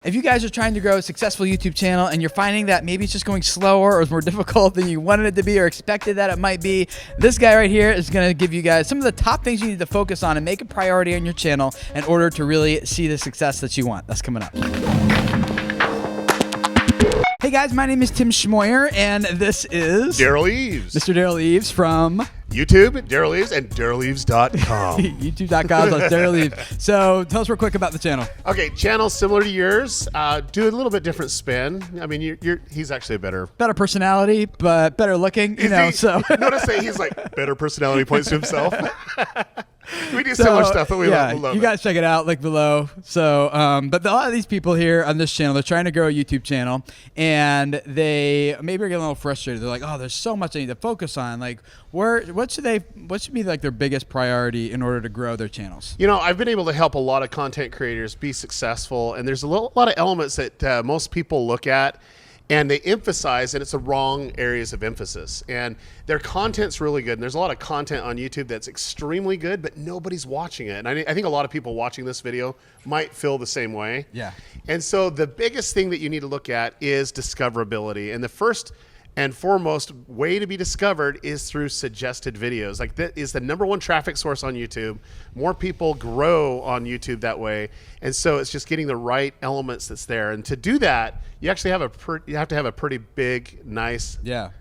If you guys are trying to grow a successful YouTube channel and you're finding that maybe it's just going slower or it's more difficult than you wanted it to be or expected that it might be, this guy right here is going to give you guys some of the top things you need to focus on and make a priority on your channel in order to really see the success that you want. That's coming up. Hey guys, my name is Tim Schmoyer, and this is Daryl Eves. Mr. Daryl Eves from YouTube, Daryl Eves, and DarylEves.com. YouTube.com/Daryl Eves. So tell us real quick about the channel. Okay, channel similar to yours. Do a little bit different spin. I mean, he's actually a better personality, but better looking, you know. So notice that he's like better personality, points to himself. We do so much stuff that we love. You guys check it out, link below. So, but a lot of these people here on this channel, they're trying to grow a YouTube channel, and they maybe are getting a little frustrated. They're like, "Oh, there's so much I need to focus on. Like, what should be like their biggest priority in order to grow their channels?" You know, I've been able to help a lot of content creators be successful, and there's a lot of elements that most people look at and they emphasize, and it's the wrong areas of emphasis. And their content's really good, and there's a lot of content on YouTube that's extremely good, but nobody's watching it. And I think a lot of people watching this video might feel the same way. Yeah. And so the biggest thing that you need to look at is discoverability. And the first and foremost way to be discovered is through suggested videos. Like, that is the #1 traffic source on YouTube. More people grow on YouTube that way. And so it's just getting the right elements that's there. And to do that, you actually have you have to have a pretty big, nice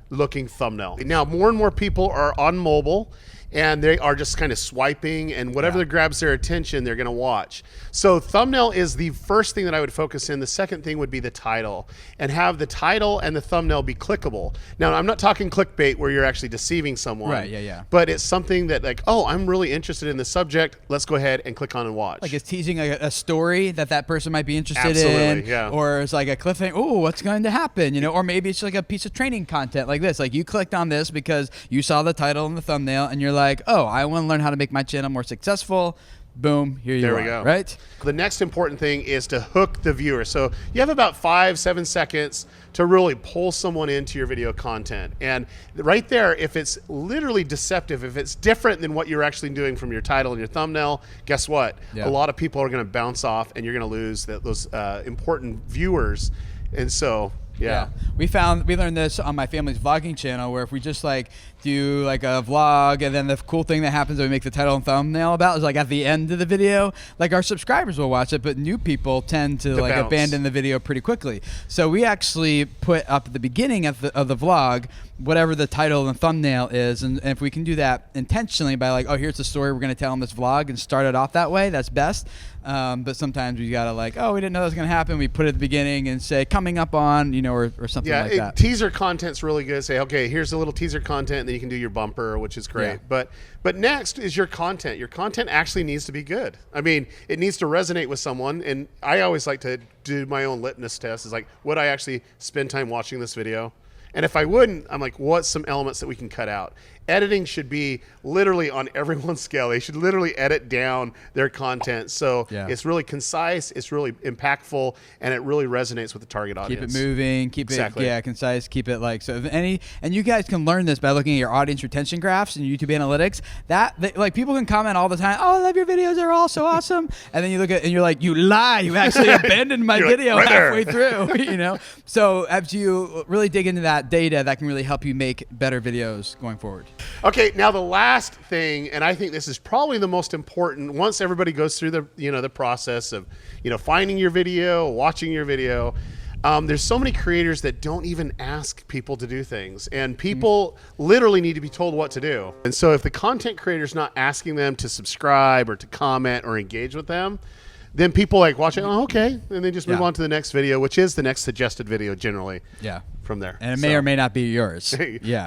looking thumbnail. Now, more and more people are on mobile, and they are just kind of swiping, and whatever grabs their attention, they're gonna watch. So thumbnail is the first thing that I would focus in. The second thing would be the title, and have the title and the thumbnail be clickable. Now, I'm not talking clickbait where you're actually deceiving someone. Right, yeah. But it's something that, like, oh, I'm really interested in the subject. Let's go ahead and click on and watch. Like, it's teasing a story that person might be interested Absolutely, in. yeah. Or it's like a cliffhanger, oh, what's going to happen? You know, or maybe it's like a piece of training content like this. Like, you clicked on this because you saw the title and the thumbnail, and you're like, oh, I want to learn how to make my channel more successful. Boom, here you are. There we go. Right? The next important thing is to hook the viewer. So you have about 5-7 seconds to really pull someone into your video content. And right there, if it's literally deceptive, if it's different than what you're actually doing from your title and your thumbnail, guess what? A lot of people are going to bounce off, and you're going to lose those important viewers. And so, yeah. We learned this on my family's vlogging channel, where if we just like do like a vlog, and then the cool thing that happens that we make the title and thumbnail about is like at the end of the video, like our subscribers will watch it, but new people tend to like abandon the video pretty quickly. So we actually put up at the beginning of the vlog whatever the title and thumbnail is, and if we can do that intentionally by like, oh, here's the story we're going to tell in this vlog, and start it off that way, that's best. But sometimes we gotta like, oh, we didn't know that was gonna happen. We put it at the beginning and say coming up on, you know, or something like that. Teaser content's really good. Say, okay, here's a little teaser content, and then you can do your bumper, which is great. But next is your content. Your content actually needs to be good. I mean, it needs to resonate with someone. And I always like to do my own litmus test. Is like, would I actually spend time watching this video? And if I wouldn't, I'm like, what's some elements that we can cut out? Editing should be literally on everyone's scale. They should literally edit down their content. So it's really concise, it's really impactful, and it really resonates with the target audience. Keep it moving, keep it concise, keep it like, so and you guys can learn this by looking at your audience retention graphs and YouTube analytics. Like, people can comment all the time, oh, I love your videos, they're all so awesome. And then you look at and you're like, you lie, you actually abandoned my video like, halfway through, you know? So as you really dig into that data, that can really help you make better videos going forward. Okay, now the last thing, and I think this is probably the most important, once everybody goes through the process of finding your video, watching your video, there's so many creators that don't even ask people to do things, and people literally need to be told what to do. And so if the content creator's not asking them to subscribe or to comment or engage with them, then people like watch it, oh, okay, and then just move on to the next video, which is the next suggested video generally. From there. And it may or may not be yours.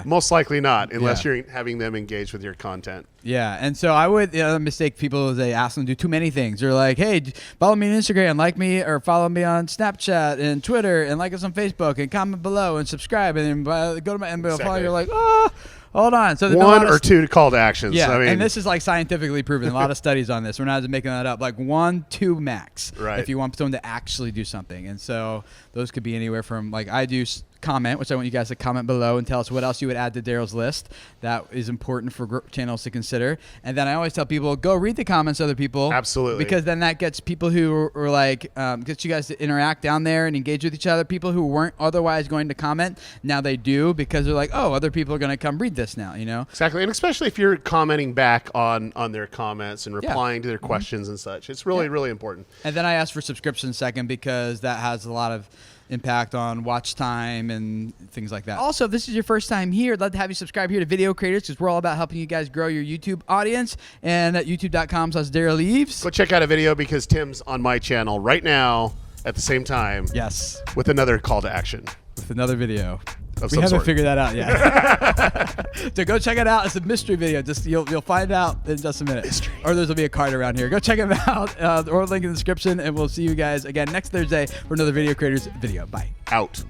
Most likely not, unless you're having them engage with your content. And so I would, the mistake people is they ask them to do too many things. They're like, hey, follow me on Instagram, like me, or follow me on Snapchat and Twitter, and like us on Facebook, and comment below and subscribe, and then go to my follow. You're like, oh, hold on. So one or two call to actions. Yeah, I mean, and this is like scientifically proven. A lot of studies on this. We're not just making that up. Like 1, 2 max. If you want someone to actually do something, and so those could be anywhere from, like, I do comment, which I want you guys to comment below and tell us what else you would add to Daryl's list. That is important for channels to consider. And then I always tell people, go read the comments of other people. Absolutely. Because then that gets people who are like, gets you guys to interact down there and engage with each other. People who weren't otherwise going to comment, now they do, because they're like, oh, other people are going to come read this now, you know? Exactly. And especially if you're commenting back on their comments and replying to their questions and such. It's really, really important. And then I ask for subscription second, because that has a lot of impact on watch time and things like that. Also, if this is your first time here, I'd love to have you subscribe here to Video Creators, because we're all about helping you guys grow your YouTube audience. And at youtube.com/DarylEves. Go check out a video, because Tim's on my channel right now at the same time. Yes. With another call to action. With another video. Of We some haven't sort. figured that out yet. So go check it out. It's a mystery video. Just you'll find out in just a minute. Mystery. Or there's will be a card around here. Go check them out. Or link in the description, and we'll see you guys again next Thursday for another Video Creators video. Bye. Out.